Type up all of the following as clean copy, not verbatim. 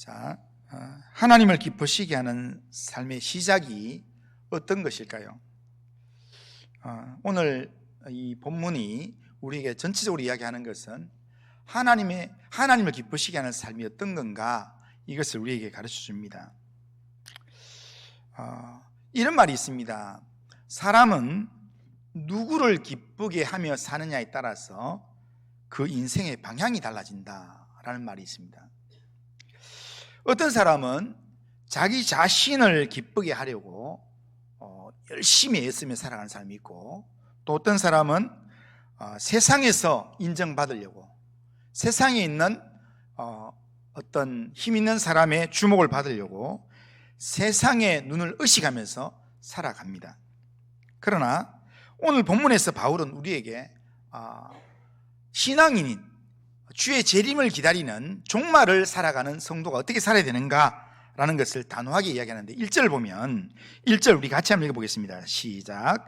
자, 하나님을 기쁘시게 하는 삶의 시작이 어떤 것일까요? 오늘 이 본문이 우리에게 전체적으로 이야기하는 것은 하나님을 기쁘시게 하는 삶이 어떤 건가, 이것을 우리에게 가르쳐 줍니다. 이런 말이 있습니다. 사람은 누구를 기쁘게 하며 사느냐에 따라서 그 인생의 방향이 달라진다라는 말이 있습니다. 어떤 사람은 자기 자신을 기쁘게 하려고 열심히 애쓰며 살아가는 사람이 있고, 또 어떤 사람은 세상에서 인정받으려고, 세상에 있는 어떤 힘 있는 사람의 주목을 받으려고 세상의 눈을 의식하면서 살아갑니다. 그러나 오늘 본문에서 바울은 우리에게 신앙인인, 주의 재림을 기다리는 종말을 살아가는 성도가 어떻게 살아야 되는가라는 것을 단호하게 이야기하는데, 1절 보면, 1절 우리 같이 한번 읽어보겠습니다. 시작.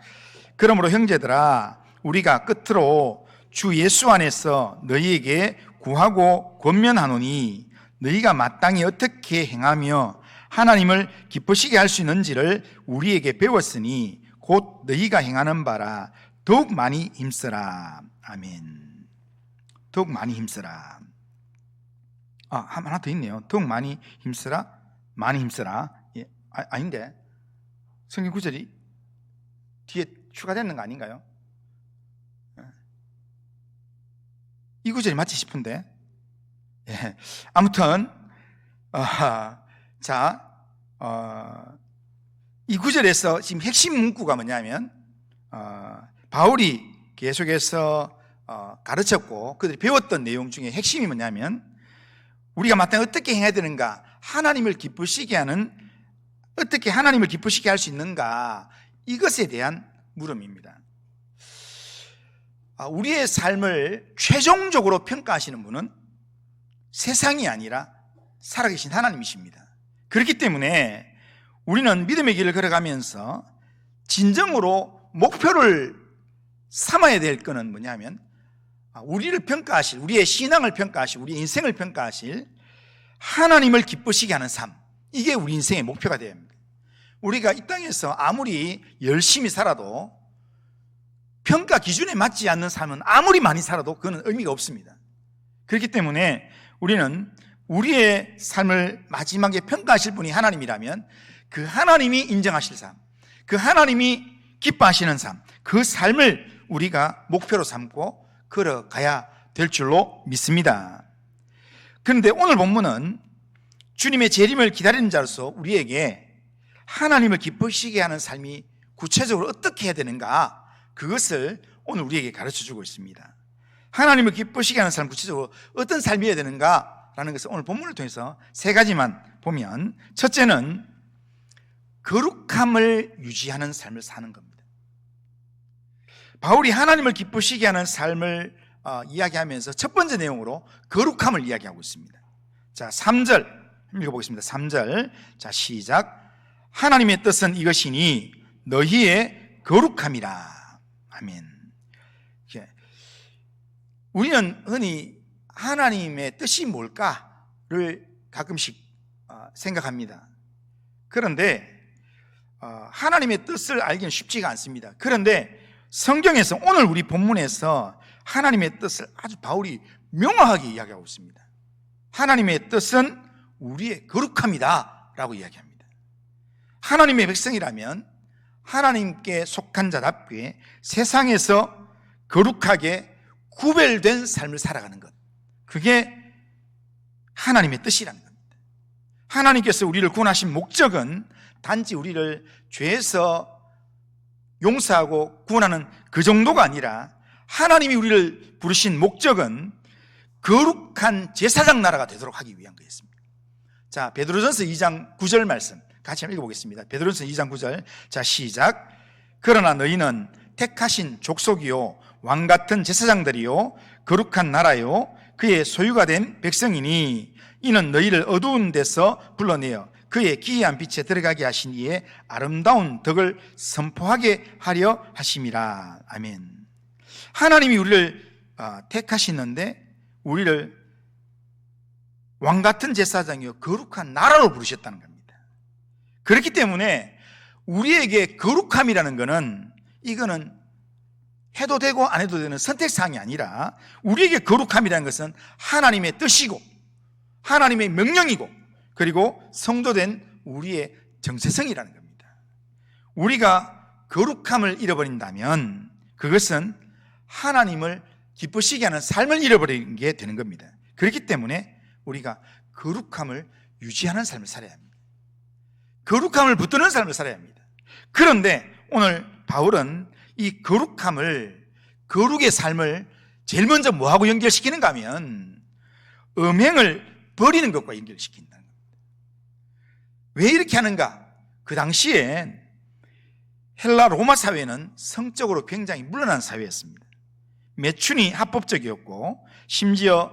그러므로 형제들아, 우리가 끝으로 주 예수 안에서 너희에게 구하고 권면하노니, 너희가 마땅히 어떻게 행하며 하나님을 기쁘시게 할 수 있는지를 우리에게 배웠으니 곧 너희가 행하는 바라 더욱 많이 힘쓰라. 아멘. 더욱 많이 힘쓰라. 하나 더 있네요. 더욱 많이 힘쓰라. 많이 힘쓰라. 예, 아닌데 성경 구절이 뒤에 추가되는 거 아닌가요? 이 구절이 맞지 싶은데. 예, 아무튼 이 구절에서 지금 핵심 문구가 뭐냐면, 바울이 계속해서 가르쳤고 그들이 배웠던 내용 중에 핵심이 뭐냐면, 우리가 마땅히 어떻게 해야 되는가, 하나님을 기쁘시게 하는, 어떻게 하나님을 기쁘시게 할 수 있는가, 이것에 대한 물음입니다. 우리의 삶을 최종적으로 평가하시는 분은 세상이 아니라 살아계신 하나님이십니다. 그렇기 때문에 우리는 믿음의 길을 걸어가면서 진정으로 목표를 삼아야 될 것은 뭐냐면, 우리를 평가하실, 우리의 신앙을 평가하실, 우리의 인생을 평가하실 하나님을 기쁘시게 하는 삶, 이게 우리 인생의 목표가 되어야 합니다. 우리가 이 땅에서 아무리 열심히 살아도 평가 기준에 맞지 않는 삶은 아무리 많이 살아도 그건 의미가 없습니다. 그렇기 때문에 우리는 우리의 삶을 마지막에 평가하실 분이 하나님이라면 그 하나님이 인정하실 삶, 그 하나님이 기뻐하시는 삶, 그 삶을 우리가 목표로 삼고 걸어가야 될 줄로 믿습니다. 그런데 오늘 본문은 주님의 재림을 기다리는 자로서 우리에게 하나님을 기쁘시게 하는 삶이 구체적으로 어떻게 해야 되는가, 그것을 오늘 우리에게 가르쳐주고 있습니다. 하나님을 기쁘시게 하는 삶, 구체적으로 어떤 삶이어야 되는가라는 것을 오늘 본문을 통해서 세 가지만 보면, 첫째는 거룩함을 유지하는 삶을 사는 겁니다. 바울이 하나님을 기쁘시게 하는 삶을 이야기하면서 첫 번째 내용으로 거룩함을 이야기하고 있습니다. 자, 3절 읽어보겠습니다. 3절. 자, 시작. 하나님의 뜻은 이것이니 너희의 거룩함이라. 아멘. 우리는 흔히 하나님의 뜻이 뭘까를 가끔씩 생각합니다. 그런데 하나님의 뜻을 알기는 쉽지가 않습니다. 그런데 성경에서, 오늘 우리 본문에서 하나님의 뜻을 아주 바울이 명확하게 이야기하고 있습니다. 하나님의 뜻은 우리의 거룩함이다 라고 이야기합니다. 하나님의 백성이라면 하나님께 속한 자답게 세상에서 거룩하게 구별된 삶을 살아가는 것, 그게 하나님의 뜻이라는 겁니다. 하나님께서 우리를 구원하신 목적은 단지 우리를 죄에서 용서하고 구원하는 그 정도가 아니라, 하나님이 우리를 부르신 목적은 거룩한 제사장 나라가 되도록 하기 위한 거였습니다. 자, 베드로전서 2장 9절 말씀 같이 한번 읽어보겠습니다. 베드로전서 2장 9절. 자, 시작. 그러나 너희는 택하신 족속이요 왕같은 제사장들이요 거룩한 나라요 그의 소유가 된 백성이니, 이는 너희를 어두운 데서 불러내어 그의 기이한 빛에 들어가게 하신 이의 아름다운 덕을 선포하게 하려 하심이라. 아멘. 하나님이 우리를 택하시는데 우리를 왕같은 제사장이요 거룩한 나라로 부르셨다는 겁니다. 그렇기 때문에 우리에게 거룩함이라는 것은 이거는 해도 되고 안 해도 되는 선택사항이 아니라 우리에게 거룩함이라는 것은 하나님의 뜻이고 하나님의 명령이고 그리고 성도된 우리의 정체성이라는 겁니다. 우리가 거룩함을 잃어버린다면 그것은 하나님을 기쁘시게 하는 삶을 잃어버리는 게 되는 겁니다. 그렇기 때문에 우리가 거룩함을 유지하는 삶을 살아야 합니다. 거룩함을 붙드는 삶을 살아야 합니다. 그런데 오늘 바울은 이 거룩의 삶을 제일 먼저 뭐하고 연결시키는가 하면 음행을 버리는 것과 연결시킨다는 겁니다. 왜 이렇게 하는가? 그 당시엔 헬라 로마 사회는 성적으로 굉장히 물러난 사회였습니다. 매춘이 합법적이었고 심지어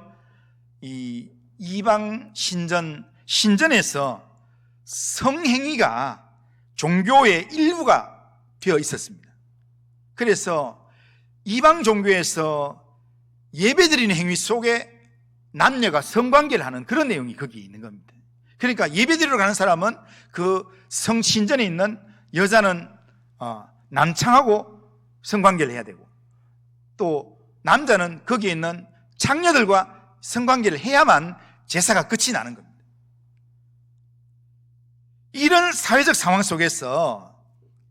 이 이방 신전에서 성행위가 종교의 일부가 되어 있었습니다. 그래서 이방 종교에서 예배드리는 행위 속에 남녀가 성관계를 하는 그런 내용이 거기에 있는 겁니다. 그러니까 예배드리러 가는 사람은 그 성신전에 있는 여자는 남창하고 성관계를 해야 되고 또 남자는 거기에 있는 창녀들과 성관계를 해야만 제사가 끝이 나는 겁니다. 이런 사회적 상황 속에서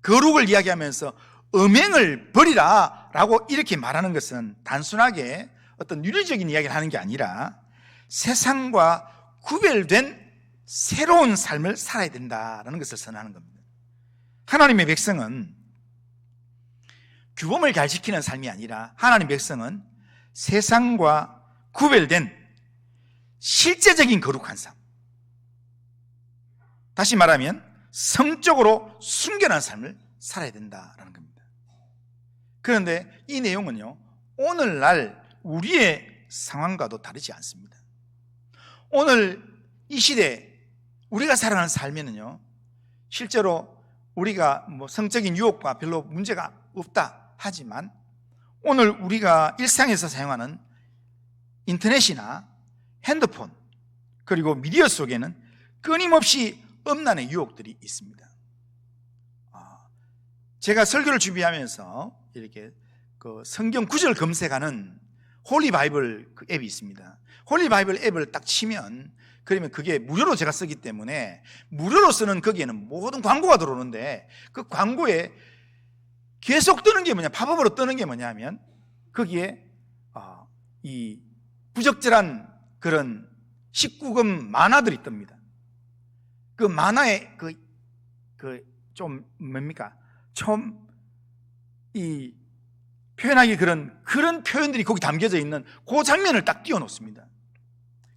거룩을 이야기하면서 음행을 버리라 라고 이렇게 말하는 것은 단순하게 어떤 윤리적인 이야기를 하는 게 아니라 세상과 구별된 새로운 삶을 살아야 된다라는 것을 선언하는 겁니다. 하나님의 백성은 규범을 잘 지키는 삶이 아니라 하나님의 백성은 세상과 구별된 실제적인 거룩한 삶, 다시 말하면 성적으로 순결한 삶을 살아야 된다라는 겁니다. 그런데 이 내용은요, 오늘날 우리의 상황과도 다르지 않습니다. 오늘 이 시대 우리가 살아가는 삶에는요, 실제로 우리가 성적인 유혹과 별로 문제가 없다 하지만 오늘 우리가 일상에서 사용하는 인터넷이나 핸드폰 그리고 미디어 속에는 끊임없이 음란의 유혹들이 있습니다. 제가 설교를 준비하면서 이렇게 그 성경 구절 검색하는 홀리 바이블 그 앱이 있습니다. 홀리 바이블 앱을 딱 치면 그러면 그게 무료로 제가 쓰기 때문에 무료로 쓰는 거기에는 모든 광고가 들어오는데 그 광고에 계속 뜨는 게 뭐냐, 팝업으로 뜨는 게 뭐냐면 거기에 이 부적절한 그런 19금 만화들이 뜹니다. 그 만화에 좀 뭡니까? 처음 이 표현하기 그런 표현들이 거기 담겨져 있는 그 장면을 딱 띄워놓습니다.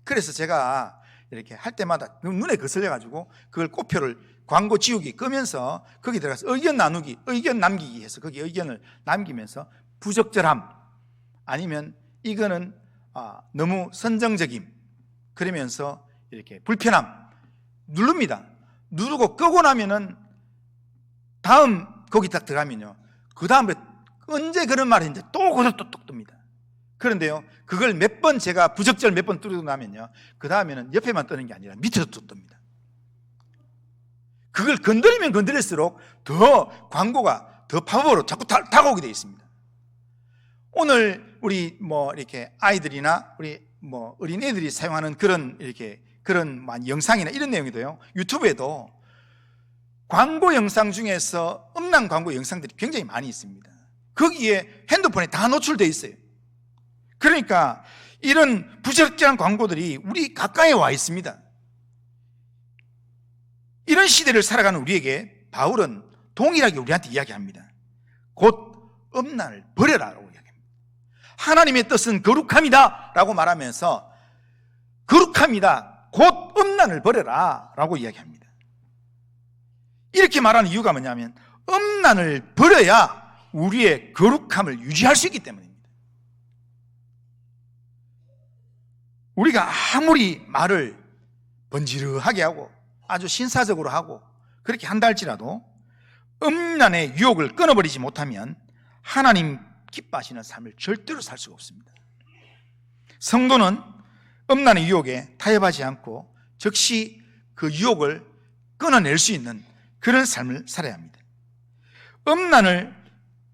그래서 제가 이렇게 할 때마다 눈에 거슬려가지고 그걸 꼬표를 광고 지우기 끄면서 거기 들어가서 의견 나누기, 의견 남기기 해서 거기 의견을 남기면서 부적절함 아니면 이거는 너무 선정적임 그러면서 이렇게 불편함 누릅니다. 누르고 끄고 나면은 다음 거기 딱 들어가면요, 그 다음에 언제 그런 말을 했는지 또 거기서 또 뜹니다. 그런데요, 그걸 몇 번 제가 부적절 몇 번 뚫고 나면요, 그 다음에는 옆에만 뜨는 게 아니라 밑에도 또 뜹니다. 그걸 건드리면 건드릴수록 더 광고가 더 팝업으로 자꾸 다가오게 되어 있습니다. 오늘 우리 이렇게 아이들이나 우리 어린애들이 사용하는 그런 영상이나 이런 내용이도요, 유튜브에도 광고 영상 중에서 음란 광고 영상들이 굉장히 많이 있습니다. 거기에 핸드폰에 다 노출되어 있어요. 그러니까 이런 부적절한 광고들이 우리 가까이에 와 있습니다. 이런 시대를 살아가는 우리에게 바울은 동일하게 우리한테 이야기합니다. 곧 음란을 버려라라고 이야기합니다. 하나님의 뜻은 거룩함이다 라고 말하면서 거룩함이다, 곧 음란을 버려라 라고 이야기합니다. 이렇게 말하는 이유가 뭐냐면 음란을 버려야 우리의 거룩함을 유지할 수 있기 때문입니다. 우리가 아무리 말을 번지르하게 하고 아주 신사적으로 하고 그렇게 한다 할지라도 음란의 유혹을 끊어버리지 못하면 하나님 기뻐하시는 삶을 절대로 살 수가 없습니다. 성도는 음란의 유혹에 타협하지 않고 즉시 그 유혹을 끊어낼 수 있는 그런 삶을 살아야 합니다. 음란을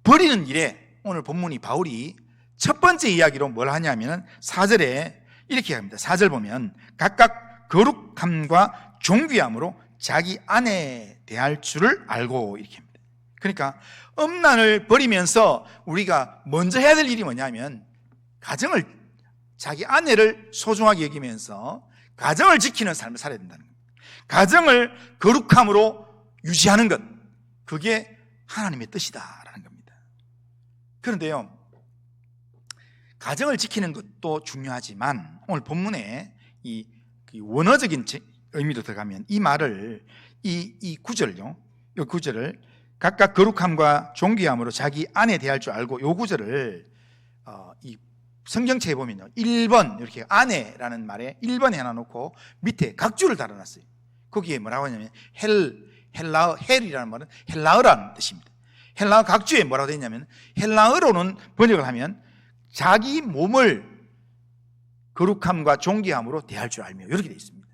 버리는 일에 오늘 본문이 바울이 첫 번째 이야기로 뭘 하냐면 4절에 이렇게 합니다. 4절 보면 각각 거룩함과 존귀함으로 자기 아내에 대할 줄을 알고 이렇게 합니다. 그러니까 음란을 버리면서 우리가 먼저 해야 될 일이 뭐냐면 가정을, 자기 아내를 소중하게 여기면서 가정을 지키는 삶을 살아야 된다는 겁니다. 가정을 거룩함으로 유지하는 것, 그게 하나님의 뜻이다라는 겁니다. 그런데요, 가정을 지키는 것도 중요하지만 오늘 본문에 이 원어적인 의미로 들어가면 이 말을 이 구절을요, 이 구절을 각각 거룩함과 존귀함으로 자기 아내에 대할 줄 알고, 이 구절을 이 성경책에 보면요 1번 이렇게 아내라는 말에 1번에 하나 놓고 밑에 각주를 달아놨어요. 거기에 뭐라고 하냐면 헬이라는 말은 헬라어라는 뜻입니다. 헬라어 각주에 뭐라고 되어 있냐면, 헬라어로는 번역을 하면 자기 몸을 거룩함과 존귀함으로 대할 줄 알며, 이렇게 되어 있습니다.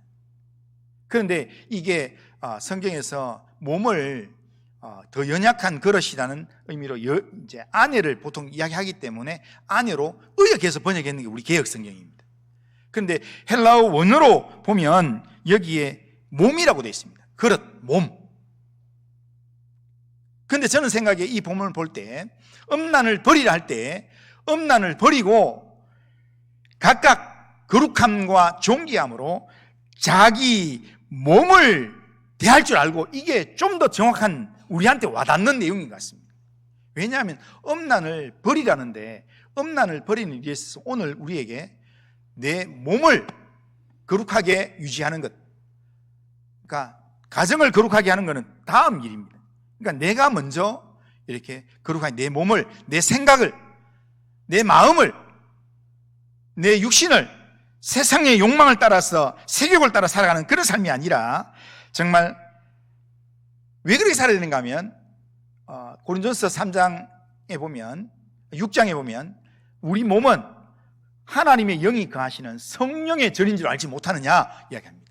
그런데 이게 성경에서 몸을 더 연약한 그릇이라는 의미로 이제 아내를 보통 이야기하기 때문에 아내로 의역해서 번역했는 게 우리 개역 성경입니다. 그런데 헬라어 원어로 보면 여기에 몸이라고 되어 있습니다. 그릇, 몸. 그런데 저는 생각에 이 본문을 볼 때 음란을 버리라 할 때 음란을 버리고 각각 거룩함과 존귀함으로 자기 몸을 대할 줄 알고, 이게 좀 더 정확한 우리한테 와닿는 내용인 것 같습니다. 왜냐하면 음란을 버리라는데, 음란을 버리는 일에 있어서 오늘 우리에게 내 몸을 거룩하게 유지하는 것, 그러니까 가정을 거룩하게 하는 것은 다음 일입니다. 그러니까 내가 먼저 이렇게 거룩하게 내 몸을, 내 생각을, 내 마음을, 내 육신을 세상의 욕망을 따라서 세욕을 따라 살아가는 그런 삶이 아니라, 정말 왜 그렇게 살아야 되는가 하면 고린도전서 3장에 보면, 6장에 보면 우리 몸은 하나님의 영이 거하시는 성령의 전인 줄 알지 못하느냐 이야기합니다.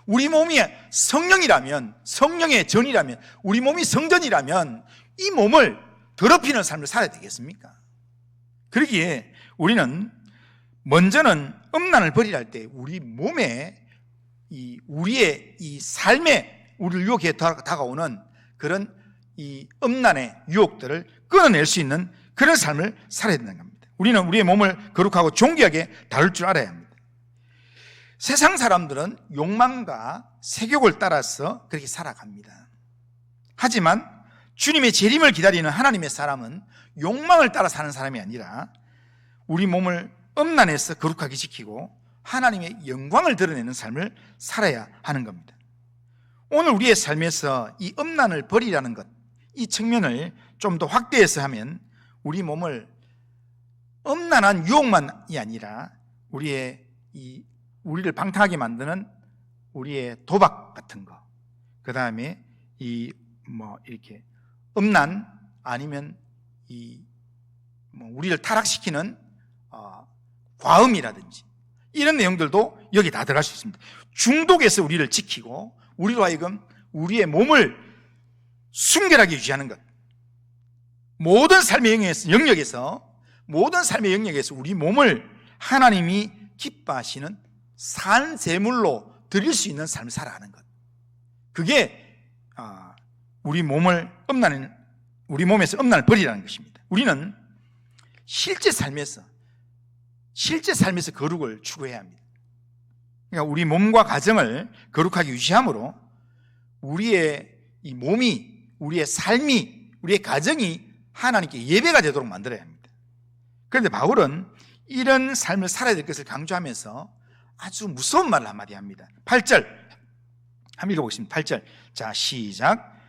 우리 몸이 성령이라면, 성령의 전이라면, 우리 몸이 성전이라면 이 몸을 더럽히는 삶을 살아야 되겠습니까? 그러기에 우리는 먼저는 음란을 버리라 할 때 우리 몸에 우리의 이 삶에 우리를 유혹해 다가오는 그런 이 음란의 유혹들을 끊어낼 수 있는 그런 삶을 살아야 된다는 겁니다. 우리는 우리의 몸을 거룩하고 존귀하게 다룰 줄 알아야 합니다. 세상 사람들은 욕망과 세욕을 따라서 그렇게 살아갑니다. 하지만 주님의 재림을 기다리는 하나님의 사람은 욕망을 따라 사는 사람이 아니라 우리 몸을 음란에서 거룩하게 지키고 하나님의 영광을 드러내는 삶을 살아야 하는 겁니다. 오늘 우리의 삶에서 이 음란을 버리라는 것, 이 측면을 좀 더 확대해서 하면 우리 몸을 음란한 유혹만이 아니라 우리를 방탕하게 만드는 우리의 도박 같은 거, 그 다음에 이렇게 음란 아니면 우리를 타락시키는 과음이라든지 이런 내용들도 여기 다 들어갈 수 있습니다. 중독에서 우리를 지키고 우리로 하여금 우리의 몸을 순결하게 유지하는 것, 모든 삶의 영역에서 우리 몸을 하나님이 기뻐하시는 산 제물로 드릴 수 있는 삶을 살아가는 것, 그게 우리 몸에서 음란을 버리라는 것입니다. 우리는 실제 삶에서 거룩을 추구해야 합니다. 그러니까 우리 몸과 가정을 거룩하게 유지함으로 우리의 이 몸이, 우리의 삶이, 우리의 가정이 하나님께 예배가 되도록 만들어야 합니다. 그런데 바울은 이런 삶을 살아야 될 것을 강조하면서 아주 무서운 말을 한마디 합니다. 8절 한번 읽어보겠습니다. 8절, 자 시작.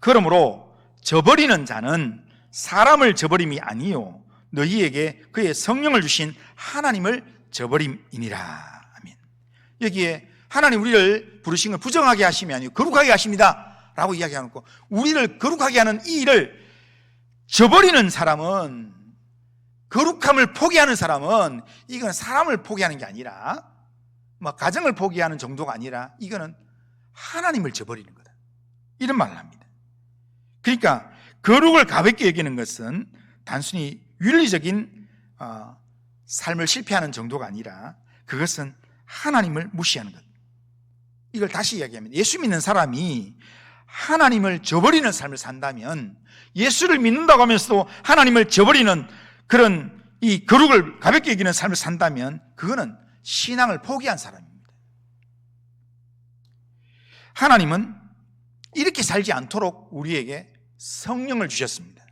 그러므로 저버리는 자는 사람을 저버림이 아니요 너희에게 그의 성령을 주신 하나님을 저버림이니라. 아멘. 여기에 하나님 우리를 부르신 건 부정하게 하심이 아니고 거룩하게 하십니다 라고 이야기하고, 우리를 거룩하게 하는 이 일을 저버리는 사람은, 거룩함을 포기하는 사람은 이건 사람을 포기하는 게 아니라 뭐 가정을 포기하는 정도가 아니라 이거는 하나님을 저버리는 거다, 이런 말을 합니다. 그러니까 거룩을 가볍게 여기는 것은 단순히 윤리적인 삶을 실패하는 정도가 아니라 그것은 하나님을 무시하는 것. 이걸 다시 이야기합니다. 예수 믿는 사람이 하나님을 저버리는 삶을 산다면, 예수를 믿는다고 하면서도 하나님을 저버리는 그런 이 거룩을 가볍게 여기는 삶을 산다면 그거는 신앙을 포기한 사람입니다. 하나님은 이렇게 살지 않도록 우리에게 성령을 주셨습니다.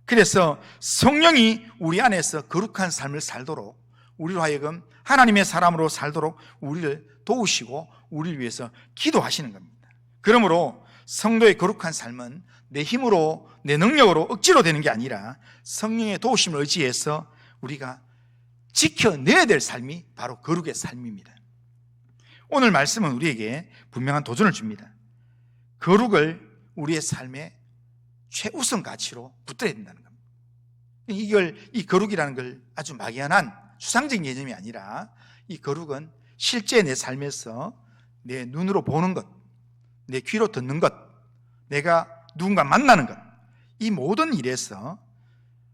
그래서 성령이 우리 안에서 거룩한 삶을 살도록, 우리로 하여금 하나님의 사람으로 살도록 우리를 도우시고 우리를 위해서 기도하시는 겁니다. 그러므로 성도의 거룩한 삶은 내 힘으로, 내 능력으로 억지로 되는 게 아니라 성령의 도우심을 의지해서 우리가 지켜내야 될 삶이 바로 거룩의 삶입니다. 오늘 말씀은 우리에게 분명한 도전을 줍니다. 거룩을 우리의 삶의 최우선 가치로 붙들어야 된다는 겁니다. 이 거룩이라는 걸 아주 막연한 추상적인 개념이 아니라, 이 거룩은 실제 내 삶에서 내 눈으로 보는 것, 내 귀로 듣는 것, 내가 누군가 만나는 것, 이 모든 일에서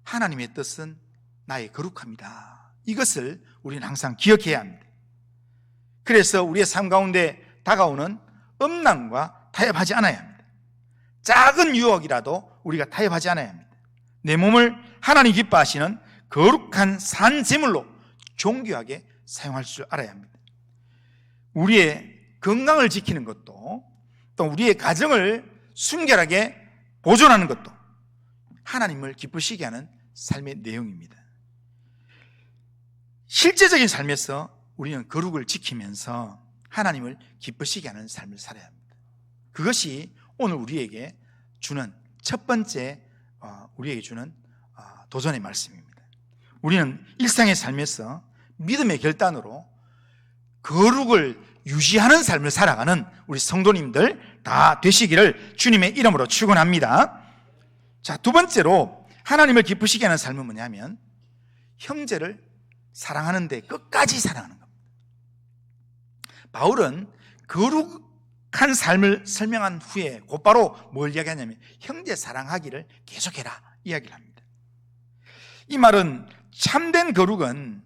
하나님의 뜻은 나의 거룩함이다, 이것을 우리는 항상 기억해야 합니다. 그래서 우리의 삶 가운데 다가오는 음란과 타협하지 않아야 합니다. 작은 유혹이라도 우리가 타협하지 않아야 합니다. 내 몸을 하나님 기뻐하시는 거룩한 산 제물로 존귀하게 사용할 줄 알아야 합니다. 우리의 건강을 지키는 것도, 또 우리의 가정을 순결하게 보존하는 것도 하나님을 기쁘시게 하는 삶의 내용입니다. 실제적인 삶에서 우리는 거룩을 지키면서 하나님을 기쁘시게 하는 삶을 살아야 합니다. 그것이 오늘 우리에게 주는 첫 번째 우리에게 주는 도전의 말씀입니다. 우리는 일상의 삶에서 믿음의 결단으로 거룩을 유지하는 삶을 살아가는 우리 성도님들 다 되시기를 주님의 이름으로 축원합니다. 자, 두 번째로 하나님을 기쁘시게 하는 삶은 뭐냐면 형제를 사랑하는데 끝까지 사랑하는 겁니다. 바울은 거룩한 삶을 설명한 후에 곧바로 뭘 이야기하냐면 형제 사랑하기를 계속해라 이야기를 합니다. 이 말은 참된 거룩은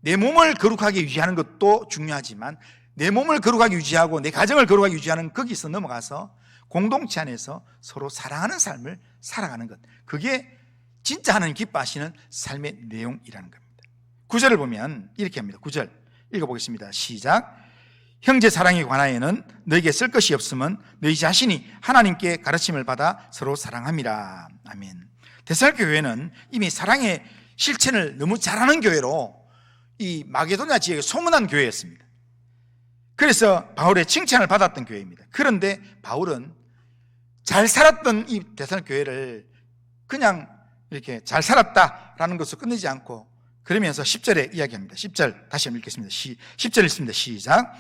내 몸을 거룩하게 유지하는 것도 중요하지만 내 몸을 거룩하게 유지하고 내 가정을 거룩하게 유지하는 거기서 넘어가서 공동체 안에서 서로 사랑하는 삶을 살아가는 것, 그게 진짜 하나님 기뻐하시는 삶의 내용이라는 겁니다. 9절을 보면 이렇게 합니다. 9절 읽어보겠습니다. 시작. 형제 사랑에 관하여는 너에게 쓸 것이 없으면 너희 자신이 하나님께 가르침을 받아 서로 사랑함이라. 아멘. 데살로니가 교회는 이미 사랑의 실천을 너무 잘하는 교회로 이 마게도냐 지역에 소문난 교회였습니다. 그래서 바울의 칭찬을 받았던 교회입니다. 그런데 바울은 잘 살았던 이 데살로니가 교회를 그냥 이렇게 잘 살았다라는 것을 끝내지 않고 그러면서 10절에 이야기합니다. 10절 다시 한번 읽겠습니다. 10절 읽습니다. 시작.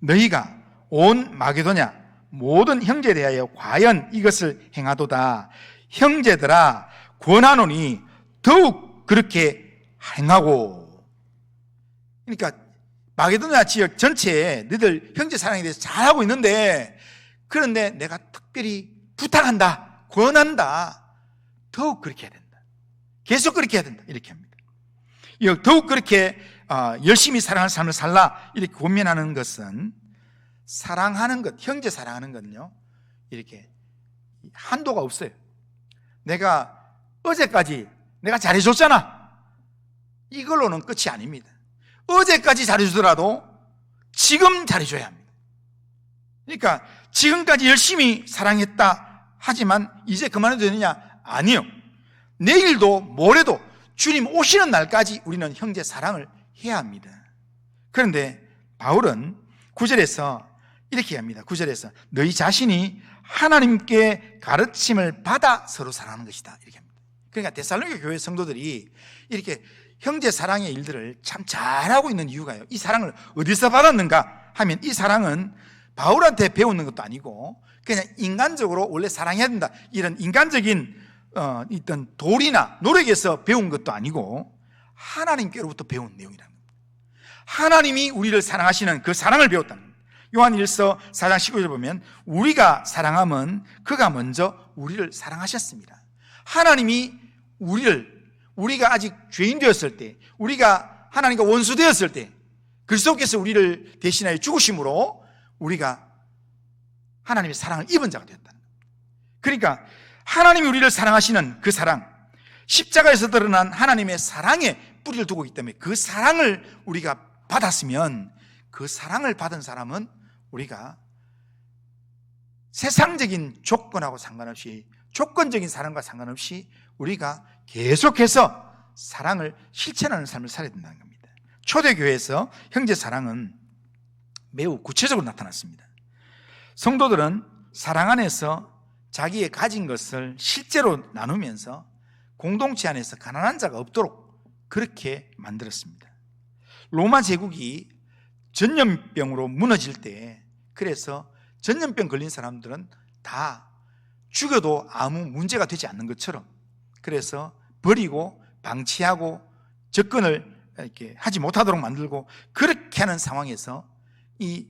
너희가 온 마게도냐 모든 형제에 대하여 과연 이것을 행하도다. 형제들아 권하노니 더욱 그렇게 행하고. 그러니까 마게도냐 지역 전체에 너희들 형제 사랑에 대해서 잘하고 있는데, 그런데 내가 특별히 부탁한다, 권한다, 더욱 그렇게 해야 된다, 계속 그렇게 해야 된다, 이렇게 합니다. 더욱 그렇게 열심히 사랑할 삶을 살라 이렇게 권면하는 것은, 사랑하는 것, 형제 사랑하는 것은요 이렇게 한도가 없어요. 내가 어제까지 내가 잘해줬잖아, 이걸로는 끝이 아닙니다. 어제까지 잘해주더라도 지금 잘해줘야 합니다. 그러니까 지금까지 열심히 사랑했다 하지만 이제 그만해도 되느냐? 아니요. 내일도 모레도 주님 오시는 날까지 우리는 형제 사랑을 해야 합니다. 그런데 바울은 9절에서 이렇게 합니다. 9절에서 너희 자신이 하나님께 가르침을 받아 서로 사랑하는 것이다, 이렇게 합니다. 그러니까 데살로니가 교회 성도들이 이렇게 형제 사랑의 일들을 참 잘하고 있는 이유가요, 이 사랑을 어디서 받았는가 하면, 이 사랑은 바울한테 배우는 것도 아니고 그냥 인간적으로 원래 사랑해야 된다, 이런 인간적인 어떤 도리나 노력에서 배운 것도 아니고 하나님께로부터 배운 내용이라는 겁니다. 하나님이 우리를 사랑하시는 그 사랑을 배웠다는 겁니다. 요한 1서 4장 19절 보면 우리가 사랑함은 그가 먼저 우리를 사랑하셨습니다. 하나님이 우리가 아직 죄인 되었을 때, 우리가 하나님과 원수 되었을 때 그리스도께서 우리를 대신하여 죽으심으로 우리가 하나님의 사랑을 입은 자가 되었다는 겁니다. 그러니까 하나님이 우리를 사랑하시는 그 사랑, 십자가에서 드러난 하나님의 사랑에 뿌리를 두고 있기 때문에 그 사랑을 우리가 받았으면 그 사랑을 받은 사람은 우리가 세상적인 조건하고 상관없이, 조건적인 사랑과 상관없이 우리가 계속해서 사랑을 실천하는 삶을 살아야 된다는 겁니다. 초대교회에서 형제 사랑은 매우 구체적으로 나타났습니다. 성도들은 사랑 안에서 자기의 가진 것을 실제로 나누면서 공동체 안에서 가난한 자가 없도록 그렇게 만들었습니다. 로마 제국이 전염병으로 무너질 때, 그래서 전염병 걸린 사람들은 다 죽여도 아무 문제가 되지 않는 것처럼, 그래서 버리고 방치하고 접근을 이렇게 하지 못하도록 만들고, 그렇게 하는 상황에서 이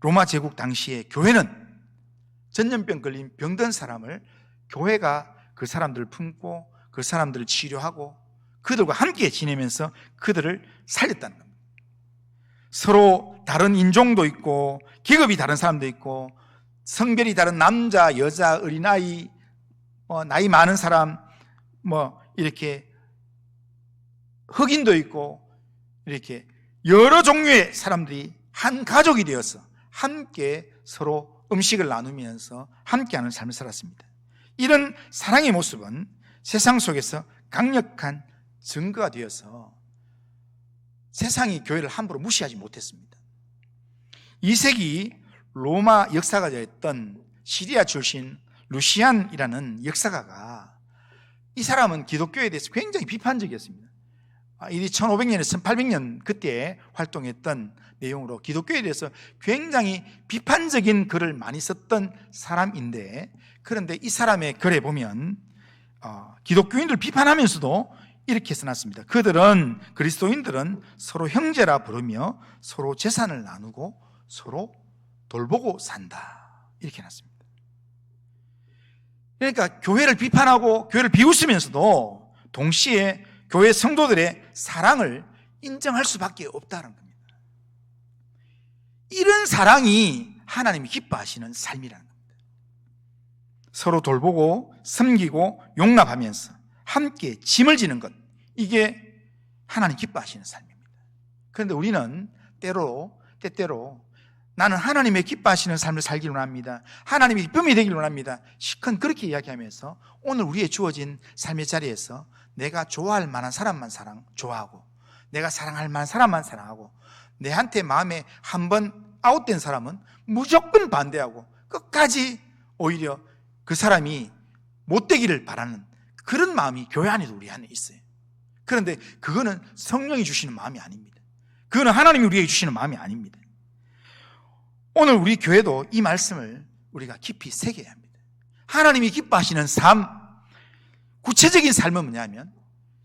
로마 제국 당시에 교회는 전염병 걸린 병든 사람을, 교회가 그 사람들을 품고 그 사람들을 치료하고 그들과 함께 지내면서 그들을 살렸다는 겁니다. 서로 다른 인종도 있고 계급이 다른 사람도 있고 성별이 다른 남자, 여자, 어린아이, 나이 많은 사람, 이렇게 흑인도 있고 이렇게 여러 종류의 사람들이 한 가족이 되어서 함께 서로 음식을 나누면서 함께하는 삶을 살았습니다. 이런 사랑의 모습은 세상 속에서 강력한 증거가 되어서 세상이 교회를 함부로 무시하지 못했습니다. 2세기 로마 역사가였던 시리아 출신 루시안이라는 역사가가, 이 사람은 기독교에 대해서 굉장히 비판적이었습니다. 이 1500년에서 1800년 그때 활동했던 내용으로 기독교에 대해서 굉장히 비판적인 글을 많이 썼던 사람인데, 그런데 이 사람의 글에 보면 기독교인들 비판하면서도 이렇게 써놨습니다. 그리스도인들은 서로 형제라 부르며 서로 재산을 나누고 서로 돌보고 산다, 이렇게 해놨습니다. 그러니까 교회를 비판하고 교회를 비웃으면서도 동시에 교회 성도들의 사랑을 인정할 수밖에 없다는 겁니다. 이런 사랑이 하나님이 기뻐하시는 삶이라는 겁니다. 서로 돌보고 섬기고 용납하면서 함께 짐을 지는 것, 이게 하나님 기뻐하시는 삶입니다. 그런데 우리는 때때로 나는 하나님의 기뻐하시는 삶을 살기를 원합니다, 하나님의 기쁨이 되기를 원합니다, 시큰 그렇게 이야기하면서 오늘 우리의 주어진 삶의 자리에서 내가 좋아할 만한 사람만 좋아하고, 내가 사랑할 만한 사람만 사랑하고, 내한테 마음에 한번 아웃된 사람은 무조건 반대하고 끝까지 오히려 그 사람이 못되기를 바라는 그런 마음이 교회 안에도 우리 안에 있어요. 그런데 그거는 성령이 주시는 마음이 아닙니다. 그거는 하나님이 우리에게 주시는 마음이 아닙니다. 오늘 우리 교회도 이 말씀을 우리가 깊이 새겨야 합니다. 하나님이 기뻐하시는 삶, 구체적인 삶은 뭐냐면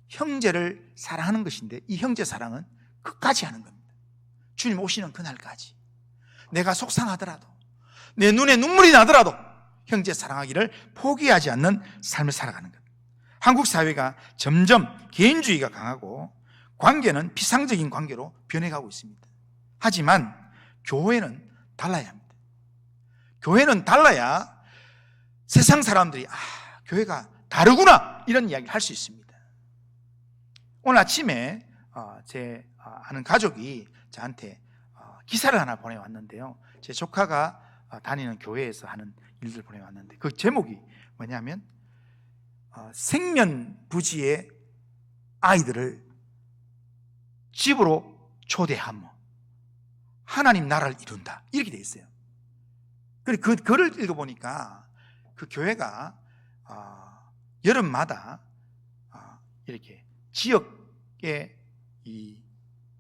형제를 사랑하는 것인데, 이 형제 사랑은 끝까지 하는 겁니다. 주님 오시는 그날까지 내가 속상하더라도, 내 눈에 눈물이 나더라도 형제 사랑하기를 포기하지 않는 삶을 살아가는 것. 한국 사회가 점점 개인주의가 강하고 관계는 피상적인 관계로 변해가고 있습니다. 하지만 교회는 달라야 합니다. 교회는 달라야 세상 사람들이 교회가 다르구나, 이런 이야기를 할 수 있습니다. 오늘 아침에 제 아는 가족이 저한테 기사를 하나 보내왔는데요, 제 조카가 다니는 교회에서 하는 일들 보내왔는데, 그 제목이 뭐냐면 생면부지의 아이들을 집으로 초대하며 하나님 나라를 이룬다, 이렇게 돼 있어요. 그리고 그 글을 읽어보니까 그 교회가 여름마다 이렇게 지역에 이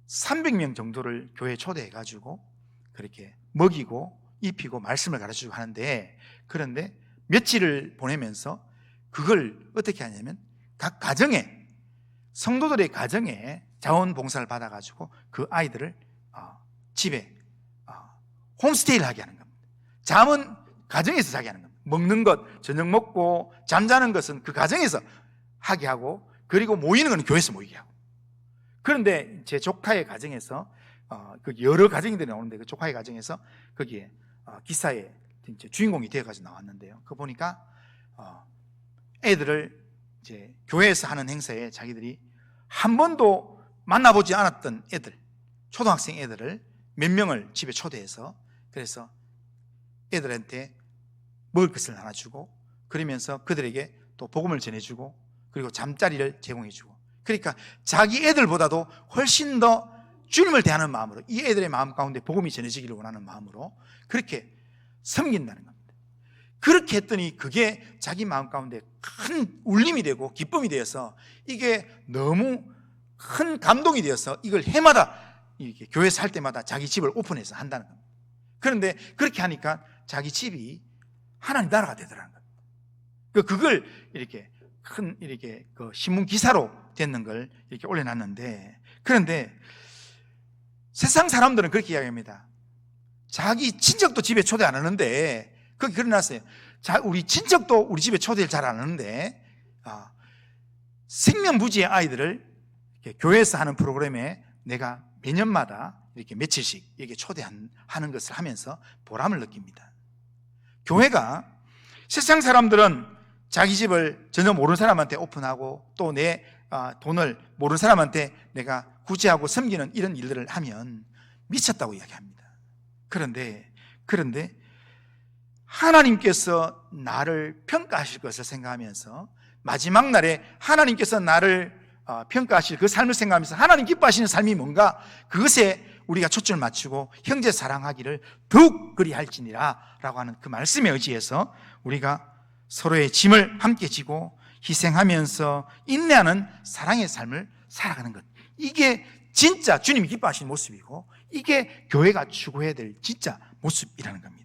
300명 정도를 교회에 초대해가지고 그렇게 먹이고 입히고 말씀을 가르치고 하는데, 그런데 며칠을 보내면서 그걸 어떻게 하냐면 각 가정에, 성도들의 가정에 자원봉사를 받아가지고 그 아이들을 집에 홈스테이를 하게 하는 겁니다. 잠은 가정에서 자게 하는 겁니다. 먹는 것, 저녁 먹고 잠자는 것은 그 가정에서 하게 하고, 그리고 모이는 건 교회에서 모이게 하고. 그런데 제 조카의 가정에서 그 여러 가정들이 나오는데, 그 조카의 가정에서 거기에 기사의 주인공이 되어가지고 나왔는데요. 그거 보니까 애들을 이제 교회에서 하는 행사에 자기들이 한 번도 만나보지 않았던 애들, 초등학생 애들을 몇 명을 집에 초대해서, 그래서 애들한테 먹을 것을 나눠주고, 그러면서 그들에게 또 복음을 전해주고, 그리고 잠자리를 제공해주고, 그러니까 자기 애들보다도 훨씬 더 주님을 대하는 마음으로, 이 애들의 마음 가운데 복음이 전해지기를 원하는 마음으로 그렇게 섬긴다는 겁니다. 그렇게 했더니 그게 자기 마음 가운데 큰 울림이 되고 기쁨이 되어서, 이게 너무 큰 감동이 되어서 이걸 해마다 이렇게 교회에서 할 때마다 자기 집을 오픈해서 한다는 겁니다. 그런데 그렇게 하니까 자기 집이 하나님 나라가 되더라는 겁니다. 그걸 이렇게 큰 이렇게 그 신문 기사로 됐는 걸 이렇게 올려놨는데, 그런데 세상 사람들은 그렇게 이야기합니다. 자기 친척도 집에 초대 안 하는데, 거기 그려놨어요. 우리 친척도 우리 집에 초대를 잘 안 하는데, 생명부지의 아이들을 이렇게 교회에서 하는 프로그램에 내가 매년마다 이렇게 며칠씩 이렇게 초대하는 것을 하면서 보람을 느낍니다. 교회가, 세상 사람들은 자기 집을 전혀 모르는 사람한테 오픈하고, 또 내 돈을 모르는 사람한테 내가 구제하고 섬기는 이런 일들을 하면 미쳤다고 이야기합니다. 그런데 하나님께서 나를 평가하실 것을 생각하면서, 마지막 날에 하나님께서 나를 평가하실 그 삶을 생각하면서 하나님 기뻐하시는 삶이 뭔가, 그것에 우리가 초점을 맞추고 형제 사랑하기를 더욱 그리할지니라 라고 하는 그 말씀에 의지해서 우리가 서로의 짐을 함께 지고 희생하면서 인내하는 사랑의 삶을 살아가는 것, 이게 진짜 주님이 기뻐하시는 모습이고, 이게 교회가 추구해야 될 진짜 모습이라는 겁니다.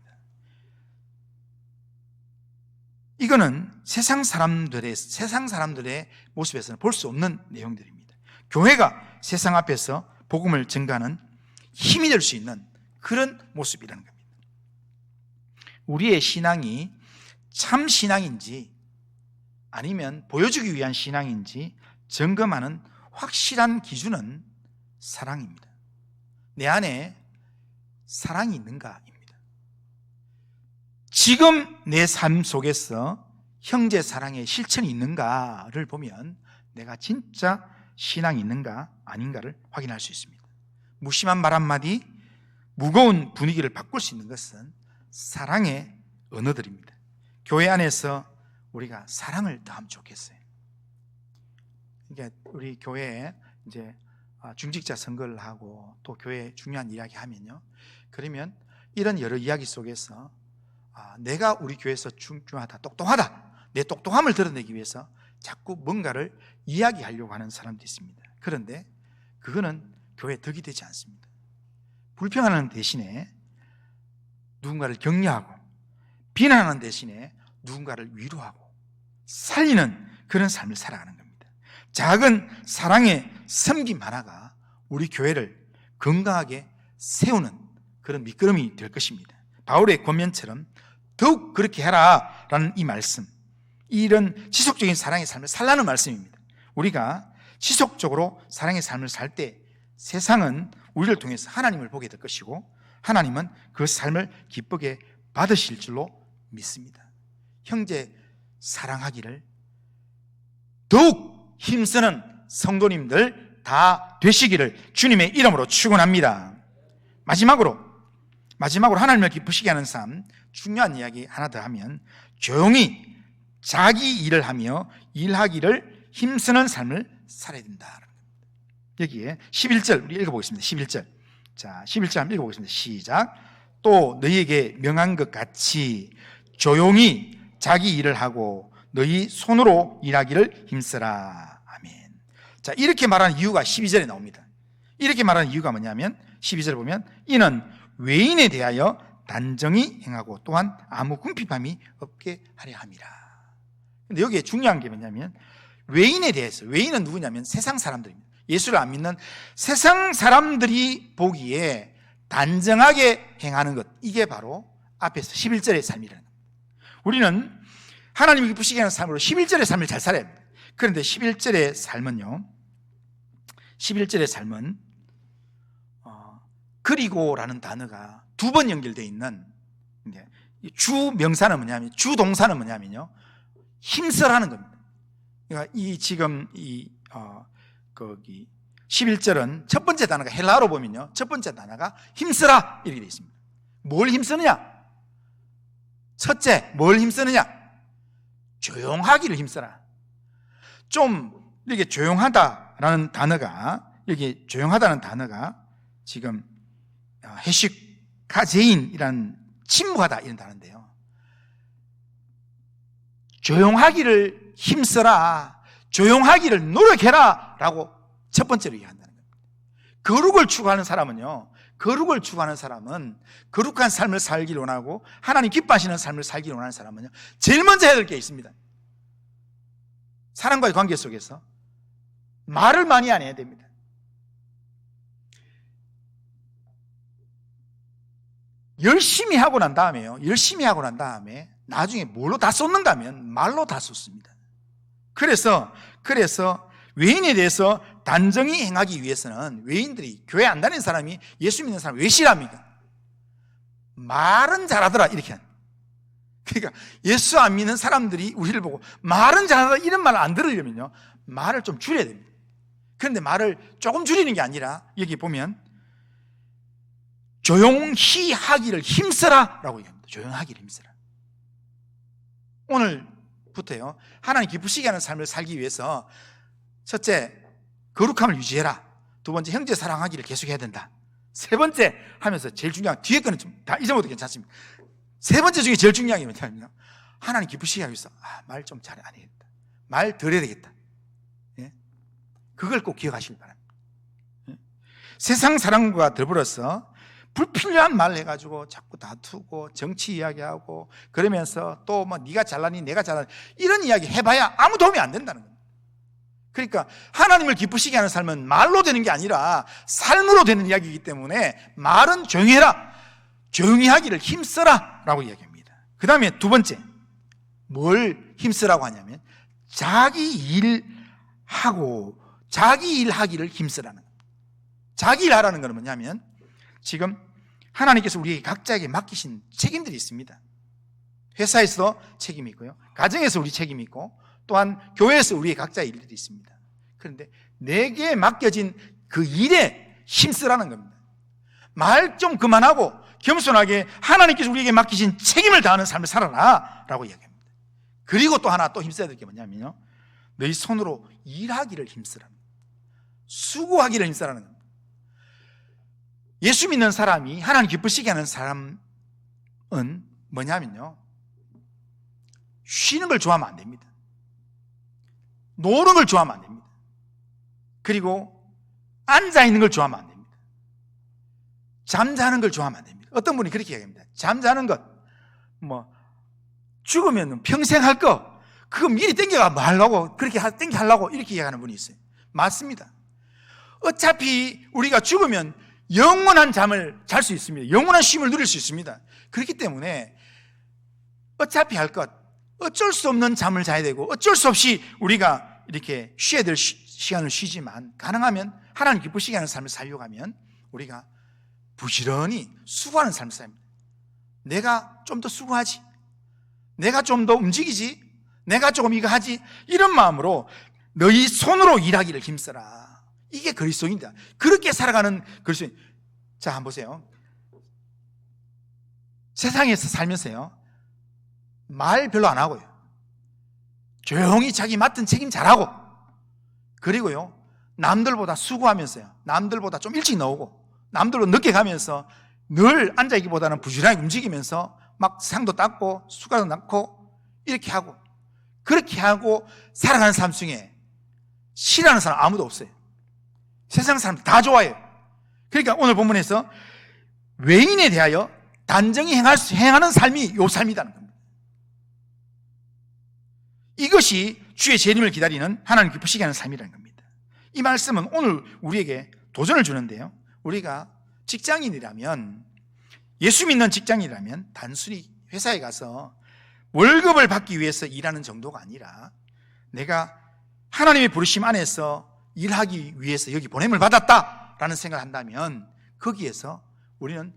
이거는 세상 사람들의 모습에서는 볼 수 없는 내용들입니다. 교회가 세상 앞에서 복음을 전가하는 힘이 될 수 있는 그런 모습이라는 겁니다. 우리의 신앙이 참 신앙인지 아니면 보여주기 위한 신앙인지 점검하는 확실한 기준은 사랑입니다. 내 안에 사랑이 있는가입니다. 지금 내 삶 속에서 형제 사랑의 실천이 있는가를 보면 내가 진짜 신앙이 있는가 아닌가를 확인할 수 있습니다. 무심한 말 한마디, 무거운 분위기를 바꿀 수 있는 것은 사랑의 언어들입니다. 교회 안에서 우리가 사랑을 더하면 좋겠어요. 그러니까 우리 교회에 이제 중직자 선거를 하고 또 교회 중요한 이야기 하면요, 그러면 이런 여러 이야기 속에서 내가 우리 교회에서 중요하다, 똑똑하다, 내 똑똑함을 드러내기 위해서 자꾸 뭔가를 이야기하려고 하는 사람도 있습니다. 그런데 그거는 교회에 덕이 되지 않습니다. 불평하는 대신에 누군가를 격려하고, 비난하는 대신에 누군가를 위로하고 살리는 그런 삶을 살아가는 겁니다. 작은 사랑의 섬김 하나가 우리 교회를 건강하게 세우는 그런 미끄럼이 될 것입니다. 바울의 권면처럼 더욱 그렇게 해라 라는 이 말씀, 이런 지속적인 사랑의 삶을 살라는 말씀입니다. 우리가 지속적으로 사랑의 삶을 살 때 세상은 우리를 통해서 하나님을 보게 될 것이고, 하나님은 그 삶을 기쁘게 받으실 줄로 믿습니다. 형제 사랑하기를 더욱 힘쓰는 성도님들 다 되시기를 주님의 이름으로 축원합니다. 마지막으로 하나님을 기쁘시게 하는 삶, 중요한 이야기 하나 더 하면, 조용히 자기 일을 하며 일하기를 힘쓰는 삶을 살아야 된다. 여기에 11절 우리 읽어보겠습니다. 11절. 자, 11절 한번 읽어보겠습니다. 시작. 또 너희에게 명한 것 같이 조용히 자기 일을 하고 너희 손으로 일하기를 힘쓰라. 아멘. 자, 이렇게 말하는 이유가 12절에 나옵니다. 이렇게 말하는 이유가 뭐냐면 12절에 보면, 이는 외인에 대하여 단정히 행하고 또한 아무 궁핍함이 없게 하려 함이라. 근데 여기에 중요한 게 뭐냐면, 외인에 대해서, 외인은 누구냐면 세상 사람들입니다. 예수를 안 믿는 세상 사람들이 보기에 단정하게 행하는 것, 이게 바로 앞에서 11절의 삶이라는 겁니다. 우리는 하나님이 기쁘시게 하는 삶으로 11절의 삶을 잘 살아야 합니다. 그런데 11절의 삶은요, 11절의 삶은 그리고라는 단어가 두 번 연결되어 있는, 주 명사는 뭐냐면, 주 동사는 뭐냐면요, 힘쓰라는 겁니다. 그러니까 지금 11절은 첫 번째 단어가 헬라어로 보면요, 첫 번째 단어가 힘쓰라 이렇게 되어 있습니다. 뭘 힘쓰느냐? 첫째, 뭘 힘쓰느냐? 조용하기를 힘쓰라. 좀 이렇게 조용하다라는 단어가, 여기 조용하다는 단어가 지금 해식카제인이라는 침묵하다 이런 단어인데요, 조용하기를 힘써라, 조용하기를 노력해라 라고 첫 번째로 얘기한다는 겁니다. 거룩을 추구하는 사람은요, 거룩을 추구하는 사람은, 거룩한 삶을 살기를 원하고 하나님 기뻐하시는 삶을 살기를 원하는 사람은요, 제일 먼저 해야 될 게 있습니다. 사람과의 관계 속에서 말을 많이 안 해야 됩니다. 열심히 하고 난 다음에요, 열심히 하고 난 다음에 나중에 뭘로 다 쏟는다면 말로 다 쏟습니다. 그래서 외인에 대해서 단정히 행하기 위해서는, 외인들이, 교회 안 다니는 사람이 예수 믿는 사람 왜 싫어합니까? 말은 잘하더라 이렇게 하는. 그러니까 예수 안 믿는 사람들이 우리를 보고 말은 잘하더라 이런 말을 안 들으려면요, 말을 좀 줄여야 됩니다. 그런데 말을 조금 줄이는 게 아니라 여기 보면 조용히 하기를 힘써라 라고 얘기합니다. 조용하기를 힘써라. 오늘부터요, 하나님 기쁘시게 하는 삶을 살기 위해서 첫째, 거룩함을 유지해라. 두 번째, 형제 사랑하기를 계속해야 된다. 세 번째 하면서 제일 중요한, 뒤에 거는 좀 다 잊어먹어도 괜찮습니다. 세 번째 중에 제일 중요한 게 뭐냐면요, 하나님 기쁘시게 하기 위해서 말 좀 잘 안 해야겠다, 말 덜 해야 되겠다. 예? 그걸 꼭 기억하시길 바랍니다. 예? 세상 사람과 더불어서 불필요한 말을 해가지고 자꾸 다투고 정치 이야기하고 그러면서 또 뭐 네가 잘나니 내가 잘나니 이런 이야기 해봐야 아무 도움이 안 된다는 겁니다. 그러니까 하나님을 기쁘시게 하는 삶은 말로 되는 게 아니라 삶으로 되는 이야기이기 때문에 말은 조용히 해라, 조용히 하기를 힘써라 라고 이야기합니다. 그 다음에 두 번째, 뭘 힘쓰라고 하냐면 자기 일하고 자기 일하기를 힘쓰라는 겁니다. 자기 일하라는 건 뭐냐면, 지금 하나님께서 우리 각자에게 맡기신 책임들이 있습니다. 회사에서 책임이 있고요, 가정에서 우리 책임이 있고, 또한 교회에서 우리의 각자의 일들이 있습니다. 그런데 내게 맡겨진 그 일에 힘쓰라는 겁니다. 말 좀 그만하고 겸손하게 하나님께서 우리에게 맡기신 책임을 다하는 삶을 살아라 라고 이야기합니다. 그리고 또 하나 또 힘써야 될 게 뭐냐면요, 너희 손으로 일하기를 힘쓰라는 겁니다. 수고하기를 힘쓰라는 겁니다. 예수 믿는 사람이 하나님 기쁘시게 하는 사람은 뭐냐면요, 쉬는 걸 좋아하면 안 됩니다. 노는 걸 좋아하면 안 됩니다. 그리고 앉아있는 걸 좋아하면 안 됩니다. 잠자는 걸 좋아하면 안 됩니다. 어떤 분이 그렇게 얘기합니다. 잠자는 것, 죽으면 평생 할 거, 그거 미리 땡겨가 뭐 하려고, 그렇게 땡겨 하려고 이렇게 얘기하는 분이 있어요. 맞습니다. 어차피 우리가 죽으면 영원한 잠을 잘 수 있습니다. 영원한 쉼을 누릴 수 있습니다. 그렇기 때문에 어차피 할 것, 어쩔 수 없는 잠을 자야 되고 어쩔 수 없이 우리가 이렇게 쉬어야 될 시간을 쉬지만, 가능하면 하나님 기쁘시게 하는 삶을 살려고 하면 우리가 부지런히 수고하는 삶을 삽니다. 내가 좀 더 수고하지, 내가 좀 더 움직이지, 내가 조금 이거 하지, 이런 마음으로 너희 손으로 일하기를 힘써라. 이게 그리스도인이다. 그렇게 살아가는 그리스도인. 자, 한번 보세요. 세상에서 살면서요, 말 별로 안 하고요, 조용히 자기 맡은 책임 잘하고, 그리고요 남들보다 수고하면서요, 남들보다 좀 일찍 나오고 남들보다 늦게 가면서 늘 앉아있기보다는 부지런하게 움직이면서 막 상도 닦고 숟가락 닦고 이렇게 하고, 그렇게 하고 살아가는 사람 중에 싫어하는 사람 아무도 없어요. 세상 사람들 다 좋아해요. 그러니까 오늘 본문에서 외인에 대하여 단정히 행하는 삶이 요 삶이라는 겁니다. 이것이 주의 재림을 기다리는 하나님 기쁘시게 하는 삶이라는 겁니다. 이 말씀은 오늘 우리에게 도전을 주는데요, 우리가 직장인이라면, 예수 믿는 직장인이라면 단순히 회사에 가서 월급을 받기 위해서 일하는 정도가 아니라 내가 하나님의 부르심 안에서 일하기 위해서 여기 보냄을 받았다라는 생각을 한다면 거기에서 우리는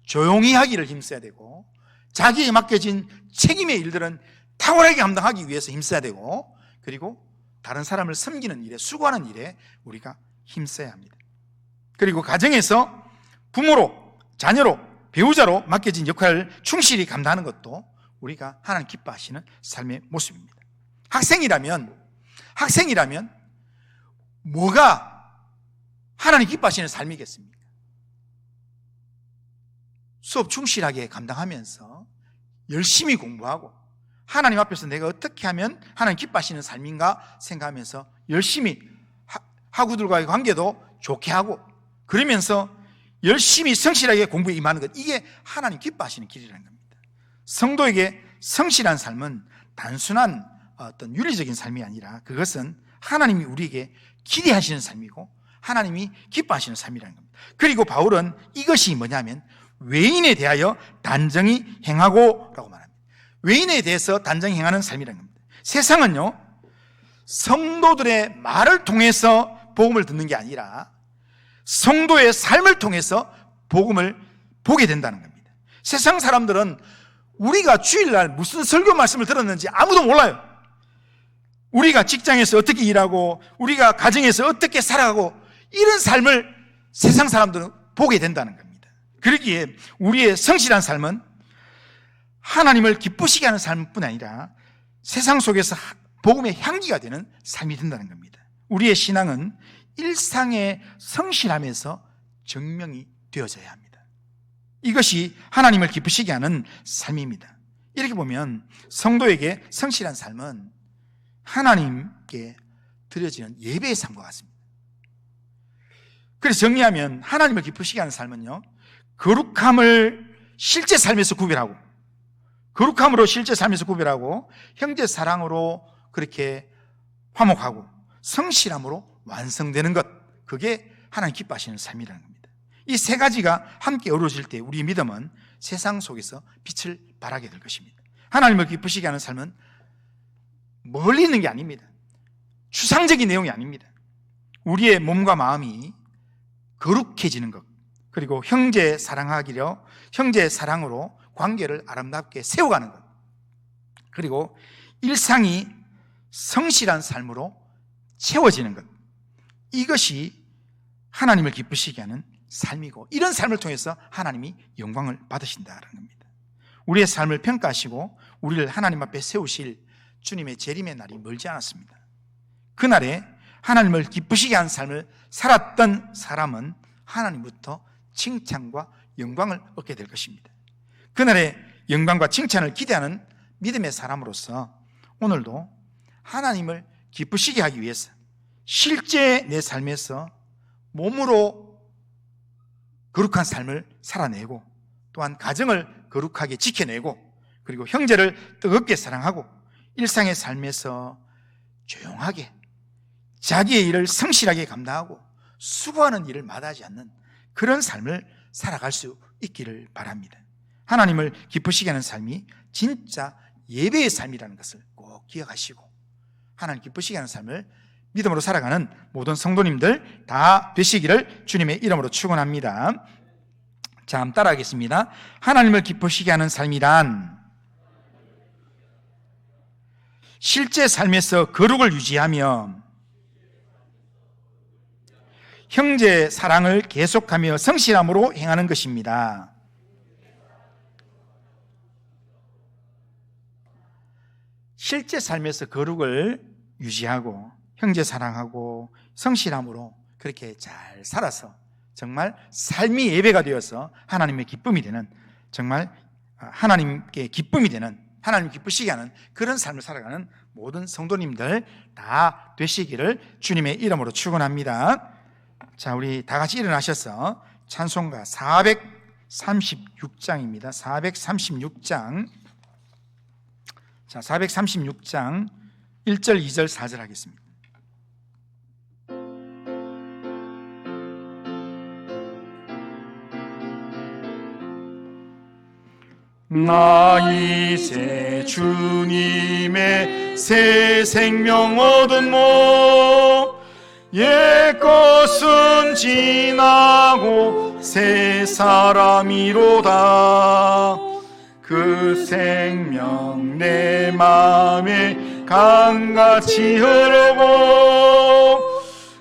조용히 하기를 힘써야 되고, 자기에 맡겨진 책임의 일들은 탁월하게 감당하기 위해서 힘써야 되고, 그리고 다른 사람을 섬기는 일에, 수고하는 일에 우리가 힘써야 합니다. 그리고 가정에서 부모로, 자녀로, 배우자로 맡겨진 역할을 충실히 감당하는 것도 우리가 하나님 기뻐하시는 삶의 모습입니다. 학생이라면 뭐가 하나님 기뻐하시는 삶이겠습니까? 수업 충실하게 감당하면서 열심히 공부하고 하나님 앞에서 내가 어떻게 하면 하나님 기뻐하시는 삶인가 생각하면서 열심히 학우들과의 관계도 좋게 하고, 그러면서 열심히 성실하게 공부에 임하는 것, 이게 하나님 기뻐하시는 길이라는 겁니다. 성도에게 성실한 삶은 단순한 어떤 윤리적인 삶이 아니라 그것은 하나님이 우리에게 기대하시는 삶이고 하나님이 기뻐하시는 삶이라는 겁니다. 그리고 바울은 이것이 뭐냐면 외인에 대하여 단정히 행하고 라고 말합니다. 외인에 대해서 단정히 행하는 삶이라는 겁니다. 세상은요, 성도들의 말을 통해서 복음을 듣는 게 아니라 성도의 삶을 통해서 복음을 보게 된다는 겁니다. 세상 사람들은 우리가 주일날 무슨 설교 말씀을 들었는지 아무도 몰라요. 우리가 직장에서 어떻게 일하고 우리가 가정에서 어떻게 살아가고 이런 삶을 세상 사람들은 보게 된다는 겁니다. 그러기에 우리의 성실한 삶은 하나님을 기쁘시게 하는 삶뿐 아니라 세상 속에서 복음의 향기가 되는 삶이 된다는 겁니다. 우리의 신앙은 일상에 성실하면서 증명이 되어져야 합니다. 이것이 하나님을 기쁘시게 하는 삶입니다. 이렇게 보면 성도에게 성실한 삶은 하나님께 드려지는 예배의 삶과 같습니다. 그래서 정리하면 하나님을 기쁘시게 하는 삶은요, 거룩함을 실제 삶에서 구별하고, 거룩함으로 실제 삶에서 구별하고, 형제 사랑으로 그렇게 화목하고, 성실함으로 완성되는 것, 그게 하나님 기뻐하시는 삶이라는 겁니다. 이 세 가지가 함께 어우러질 때 우리의 믿음은 세상 속에서 빛을 발하게 될 것입니다. 하나님을 기쁘시게 하는 삶은 멀리 있는 게 아닙니다. 추상적인 내용이 아닙니다. 우리의 몸과 마음이 거룩해지는 것, 그리고 형제 사랑하기로, 형제 사랑으로 관계를 아름답게 세워가는 것, 그리고 일상이 성실한 삶으로 채워지는 것, 이것이 하나님을 기쁘시게 하는 삶이고, 이런 삶을 통해서 하나님이 영광을 받으신다는 겁니다. 우리의 삶을 평가하시고 우리를 하나님 앞에 세우실 주님의 재림의 날이 멀지 않았습니다. 그날에 하나님을 기쁘시게 하는 삶을 살았던 사람은 하나님부터 칭찬과 영광을 얻게 될 것입니다. 그날의 영광과 칭찬을 기대하는 믿음의 사람으로서 오늘도 하나님을 기쁘시게 하기 위해서 실제 내 삶에서 몸으로 거룩한 삶을 살아내고, 또한 가정을 거룩하게 지켜내고, 그리고 형제를 뜨겁게 사랑하고, 일상의 삶에서 조용하게 자기의 일을 성실하게 감당하고 수고하는 일을 마다하지 않는 그런 삶을 살아갈 수 있기를 바랍니다. 하나님을 기쁘시게 하는 삶이 진짜 예배의 삶이라는 것을 꼭 기억하시고, 하나님 기쁘시게 하는 삶을 믿음으로 살아가는 모든 성도님들 다 되시기를 주님의 이름으로 축원합니다. 자, 한번 따라하겠습니다. 하나님을 기쁘시게 하는 삶이란 실제 삶에서 거룩을 유지하며 형제 사랑을 계속하며 성실함으로 행하는 것입니다. 실제 삶에서 거룩을 유지하고 형제 사랑하고 성실함으로 그렇게 잘 살아서 정말 삶이 예배가 되어서 하나님의 기쁨이 되는, 정말 하나님께 기쁨이 되는, 하나님 기쁘시게 하는 그런 삶을 살아가는 모든 성도님들 다 되시기를 주님의 이름으로 축원합니다. 자, 우리 다 같이 일어나셔서 찬송가 436장입니다. 436장. 자, 436장 1절, 2절, 4절 하겠습니다. 나 이제 주님의 새 생명 얻은 몸, 옛것은 지나고 새 사람이로다. 그 생명 내 맘에 강같이 흐르고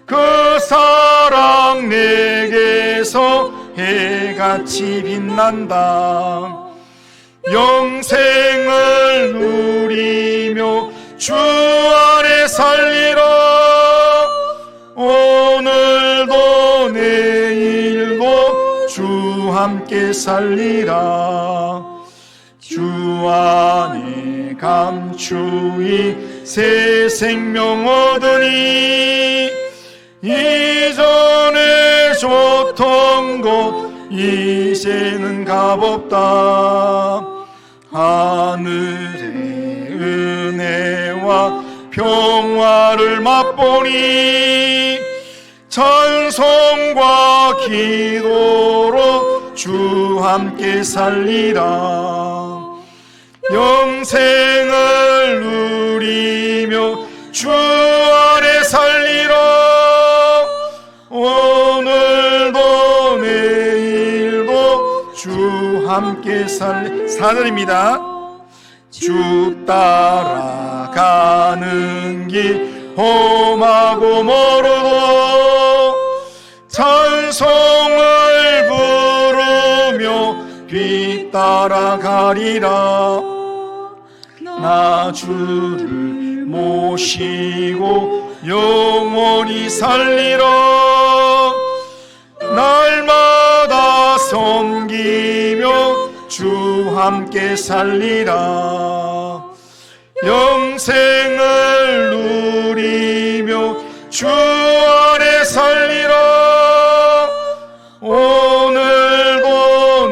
그 사랑 내게서 해같이 빛난다. 영생을 누리며 주 안에 살리라. 오늘도 내일도 주 함께 살리라. 주 안에 감추이 새 생명 얻으니 이전에 좋던 것 이제는 값없다. 하늘의 은혜와 평화를 맛보니 찬송과 기도로 주 함께 살리라. 영생을 누리며 주 안에 살리라. 오늘도 내일도 주 함께 살리. 4절입니다. 주 따라가는 길 험하고 멀어도 찬송을 부르며 뒤따라가리라. 나 주를 모시고 영원히 살리라. 날마다 섬기며 주 함께 살리라. 영생을 누리며 주 안에 살리라. 오늘도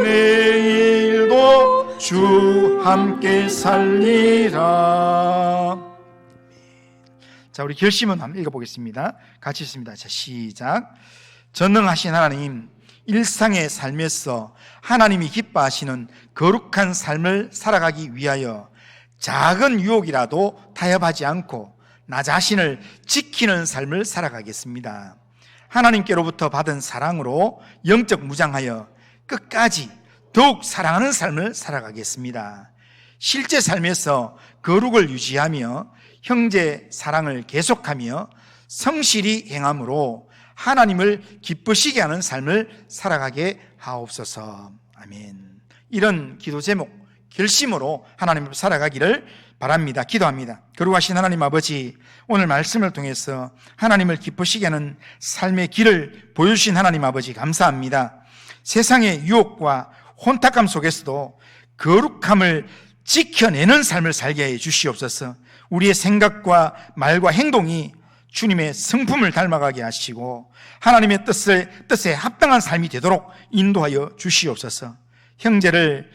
내일도 주 함께 살리라. 자, 우리 결심은 한번 읽어보겠습니다. 같이 읽습니다. 자, 시작. 전능하신 하나님, 일상의 삶에서 하나님이 기뻐하시는 거룩한 삶을 살아가기 위하여 작은 유혹이라도 타협하지 않고 나 자신을 지키는 삶을 살아가겠습니다. 하나님께로부터 받은 사랑으로 영적 무장하여 끝까지 더욱 사랑하는 삶을 살아가겠습니다. 실제 삶에서 거룩을 유지하며 형제 사랑을 계속하며 성실히 행함으로 하나님을 기쁘시게 하는 삶을 살아가게 하옵소서. 아멘. 이런 기도 제목, 결심으로 하나님 앞에 살아가기를 바랍니다. 기도합니다. 거룩하신 하나님 아버지, 오늘 말씀을 통해서 하나님을 기쁘시게 하는 삶의 길을 보여주신 하나님 아버지 감사합니다. 세상의 유혹과 혼탁함 속에서도 거룩함을 지켜내는 삶을 살게 해 주시옵소서. 우리의 생각과 말과 행동이 주님의 성품을 닮아가게 하시고 하나님의 뜻에 합당한 삶이 되도록 인도하여 주시옵소서. 형제를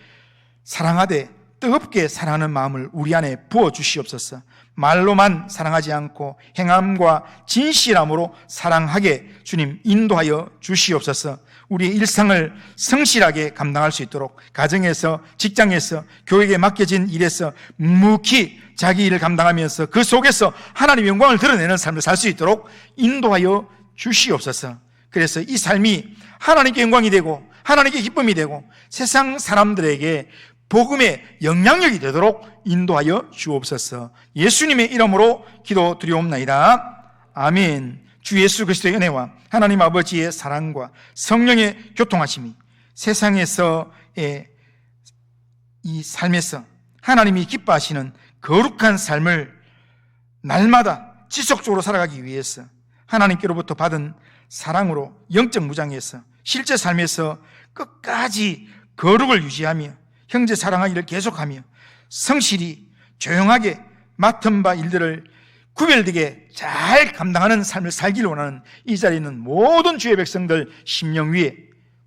사랑하되 뜨겁게 사랑하는 마음을 우리 안에 부어 주시옵소서. 말로만 사랑하지 않고 행함과 진실함으로 사랑하게 주님 인도하여 주시옵소서. 우리의 일상을 성실하게 감당할 수 있도록 가정에서, 직장에서, 교회에 맡겨진 일에서 묵묵히 자기 일을 감당하면서 그 속에서 하나님의 영광을 드러내는 삶을 살 수 있도록 인도하여 주시옵소서. 그래서 이 삶이 하나님께 영광이 되고 하나님께 기쁨이 되고 세상 사람들에게 복음의 영향력이 되도록 인도하여 주옵소서. 예수님의 이름으로 기도드리옵나이다. 아멘. 주 예수 그리스도의 은혜와 하나님 아버지의 사랑과 성령의 교통하심이 세상에서의 이 삶에서 하나님이 기뻐하시는 거룩한 삶을 날마다 지속적으로 살아가기 위해서 하나님께로부터 받은 사랑으로 영적 무장해서 실제 삶에서 끝까지 거룩을 유지하며 형제 사랑하기를 계속하며 성실히 조용하게 맡은 바 일들을 구별되게 잘 감당하는 삶을 살기를 원하는 이 자리에 있는 모든 주의 백성들 심령 위에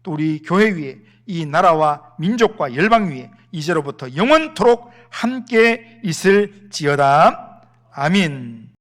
또 우리 교회 위에 이 나라와 민족과 열방 위에 이제로부터 영원토록 함께 있을지어다. 아멘.